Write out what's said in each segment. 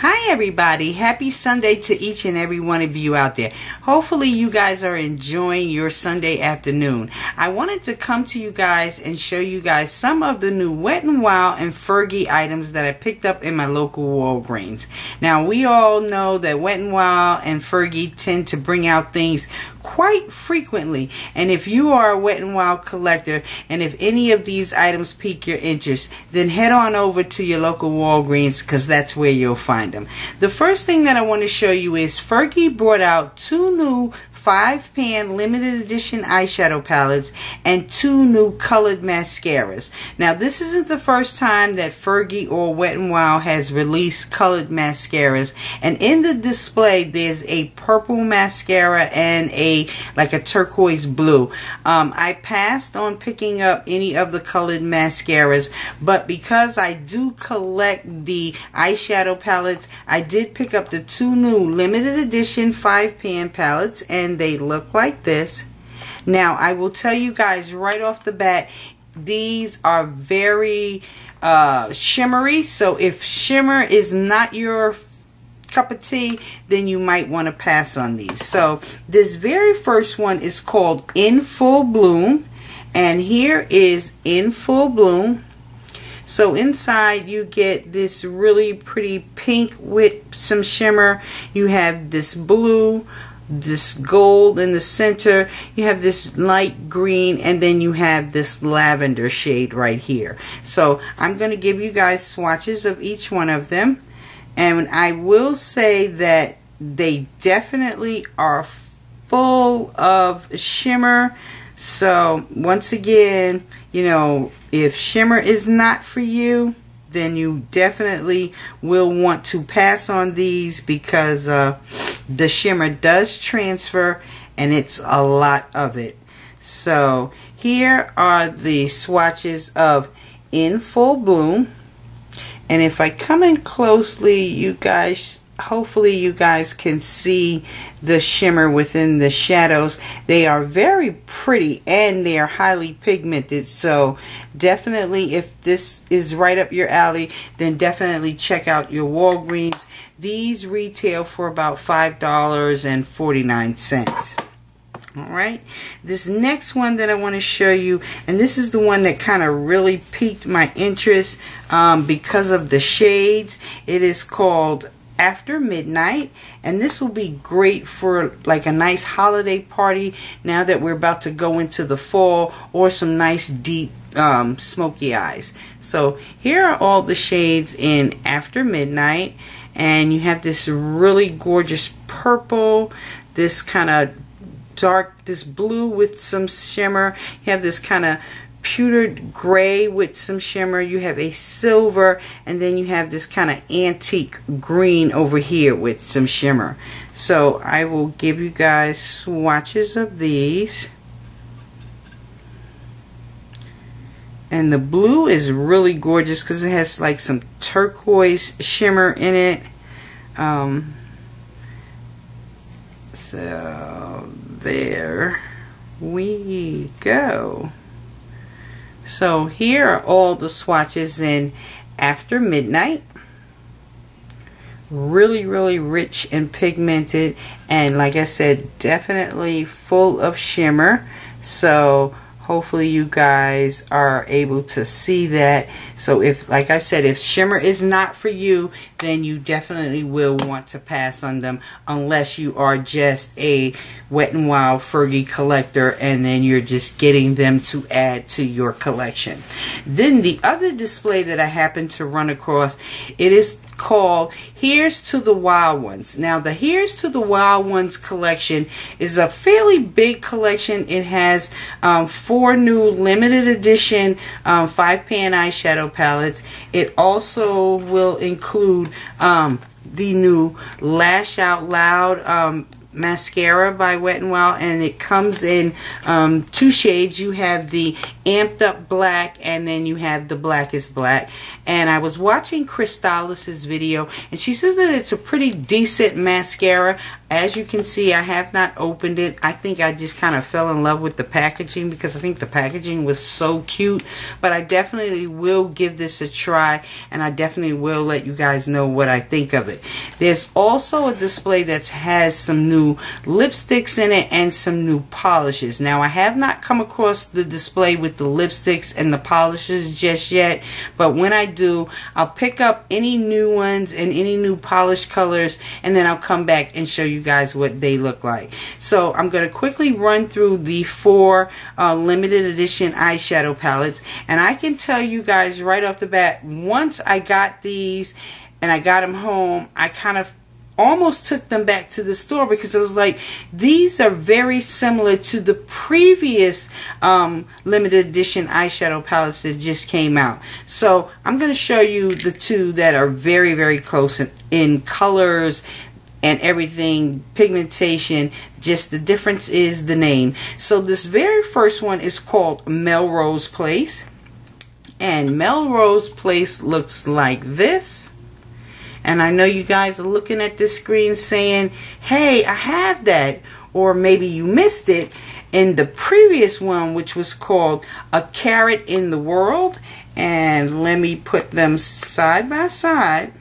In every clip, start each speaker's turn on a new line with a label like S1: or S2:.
S1: Hi everybody, happy Sunday to each and every one of you out there. Hopefully you guys are enjoying your Sunday afternoon. I wanted to come to you guys and show you guys some of the new Wet n Wild and Fergie items that I picked up in my local Walgreens. Now we all know that Wet n Wild and Fergie tend to bring out things quite frequently, and if you are a Wet n Wild collector and if any of these items pique your interest, then head on over to your local Walgreens because that's where you'll find them. The first thing that I want to show you is Fergie brought out two new 5-pan limited edition eyeshadow palettes and two new colored mascaras. Now this isn't the first time that Fergie or Wet n Wild has released colored mascaras, and in the display there's a purple mascara and a turquoise blue. I passed on picking up any of the colored mascaras, but because I do collect the eyeshadow palettes, I did pick up the two new limited edition 5-pan palettes, and they look like this. Now I will tell you guys right off the bat, these are very shimmery, so if shimmer is not your cup of tea, then you might want to pass on these. So this very first one is called In Full Bloom, and here is In Full Bloom. So inside you get this really pretty pink with some shimmer. You have this blue, this gold in the center, you have this light green, and then you have this lavender shade right here. So I'm going to give you guys swatches of each one of them, and I will say that they definitely are full of shimmer. So once again, you know, if shimmer is not for you, then you definitely will want to pass on these, because the shimmer does transfer and it's a lot of it. So here are the swatches of In Full Bloom, and if I come in closely, you guys, hopefully you guys can see the shimmer within the shadows. They are very pretty and they are highly pigmented, so definitely if this is right up your alley, then definitely check out your Walgreens. These retail for about $5.49. Alright, this next one that I want to show you, and this is the one that kind of really piqued my interest because of the shades. It is called After Midnight, and this will be great for like a nice holiday party now that we're about to go into the fall, or some nice deep smoky eyes. So here are all the shades in After Midnight, and you have this really gorgeous purple, this kind of dark, this blue with some shimmer, you have this kind of pewtered gray with some shimmer, you have a silver, and then you have this kind of antique green over here with some shimmer. So I will give you guys swatches of these. And the blue is really gorgeous because it has like some turquoise shimmer in it. So there we go. So here are all the swatches in After Midnight. Really rich and pigmented, and like I said, definitely full of shimmer. So hopefully you guys are able to see that. So if, like I said, if shimmer is not for you, then you definitely will want to pass on them, unless you are just a Wet n Wild Fergie collector and then you're just getting them to add to your collection. Then the other display that I happened to run across, it is called Here's to the Wild Ones. Now the Here's to the Wild Ones collection is a fairly big collection. It has 4 new limited edition 5-pan eyeshadow palettes. It also will include the new Lash Out Loud mascara by Wet n Wild, and it comes in 2 shades. You have the Amped Up Black, and then you have the Blackest Black. And I was watching Crystalis's video, and she says that it's a pretty decent mascara. As you can see, I have not opened it. I think I just kind of fell in love with the packaging because I think the packaging was so cute. But I definitely will give this a try, and I definitely will let you guys know what I think of it. There's also a display that has some new lipsticks in it and some new polishes. Now, I have not come across the display with the lipsticks and the polishes just yet, but when I do, I'll pick up any new ones and any new polished colors, and then I'll come back and show you guys what they look like. So I'm going to quickly run through the 4 limited edition eyeshadow palettes, and I can tell you guys right off the bat, once I got these and I got them home, I kind of almost took them back to the store because it was like, these are very similar to the previous limited edition eyeshadow palettes that just came out. So I'm going to show you the 2 that are very, very close in colors and everything, pigmentation. Just the difference is the name. So this very first one is called Melrose Place, and Melrose Place looks like this. And I know you guys are looking at this screen saying, hey, I have that. Or maybe you missed it in the previous one, which was called A Carrot in the World. And let me put them side by side.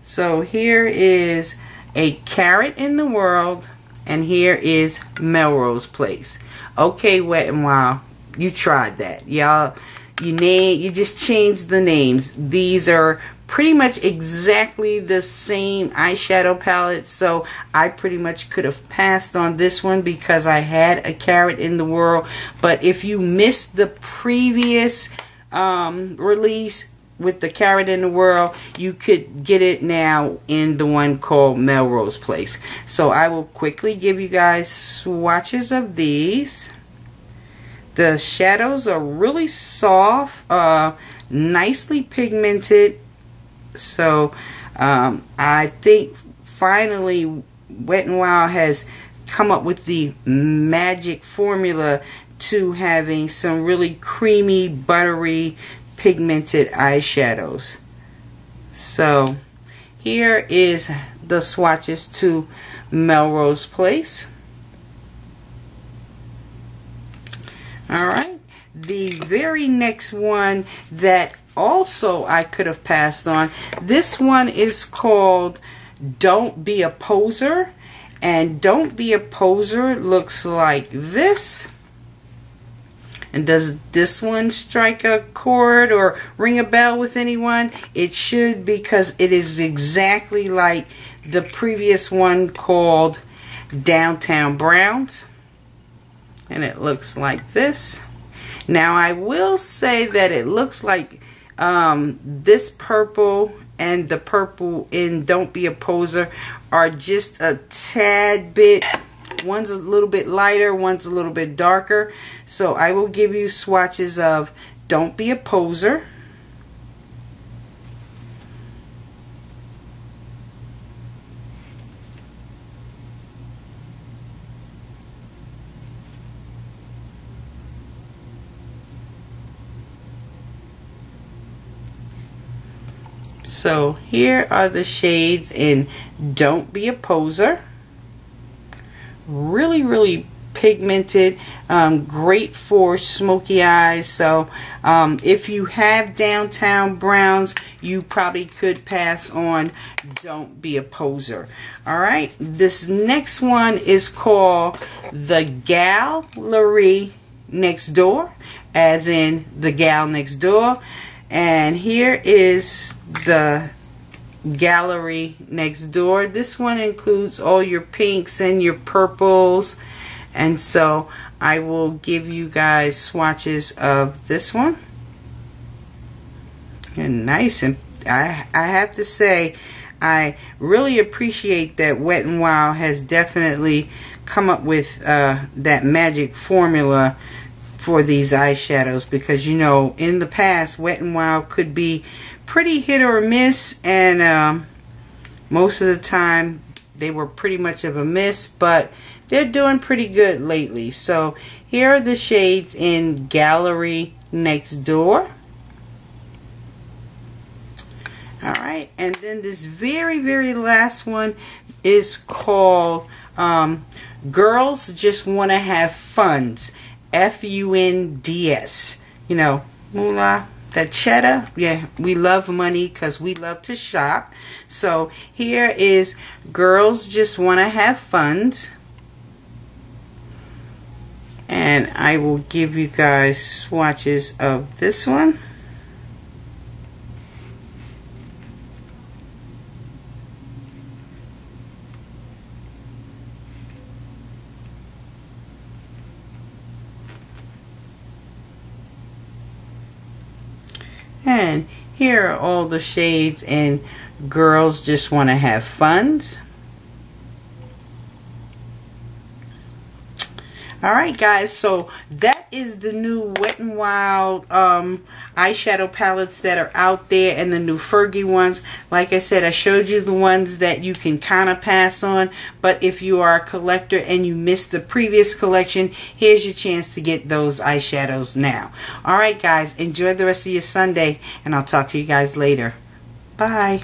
S1: So here is A Carrot in the World, and here is Melrose Place. Okay, Wet n Wild, you tried that. Y'all, you just changed the names. These are pretty much exactly the same eyeshadow palette, so I pretty much could have passed on this one because I had A Carrot in the World. But if you missed the previous release with The Carrot in the World, you could get it now in the one called Melrose Place. So I will quickly give you guys swatches of these. The shadows are really soft, nicely pigmented. So I think finally Wet n Wild has come up with the magic formula to having some really creamy, buttery, pigmented eyeshadows. So here is the swatches to Melrose Place. Alright, the very next one that also I could have passed on, this one is called Don't Be a Poser, and Don't Be a Poser looks like this. And does this one strike a chord or ring a bell with anyone? It should, because it is exactly like the previous one called Downtown Browns. And it looks like this. Now I will say that it looks like this purple and the purple in Don't Be a Poser are just a tad bit, one's a little bit lighter, one's a little bit darker. So I will give you swatches of Don't Be a Poser. So here are the shades in Don't Be a Poser. Really, really pigmented, great for smoky eyes. So if you have Downtown Browns, you probably could pass on Don't Be a Poser. Alright, this next one is called The Gallery Next Door, as in the gal next door. And here is the Gallery Next Door. This one includes all your pinks and your purples, and so I will give you guys swatches of this one. And nice, and I have to say, I really appreciate that Wet n Wild has definitely come up with that magic formula for these eyeshadows, because you know in the past Wet n Wild could be pretty hit or miss, and most of the time they were pretty much of a miss, but they're doing pretty good lately. So here are the shades in Gallery Next Door. Alright, and then this very last one is called Girls Just Want to Have Funds, Funds. You know, moolah, that cheddar. Yeah, we love money because we love to shop. So here is Girls Just Want to Have Funds. And I will give you guys swatches of this one. And here are all the shades in Girls Just Want to Have Funds. Alright guys, so that is the new Wet n Wild eyeshadow palettes that are out there, and the new Fergie ones. Like I said, I showed you the ones that you can kind of pass on, but if you are a collector and you missed the previous collection, here's your chance to get those eyeshadows now. Alright guys, enjoy the rest of your Sunday, and I'll talk to you guys later. Bye.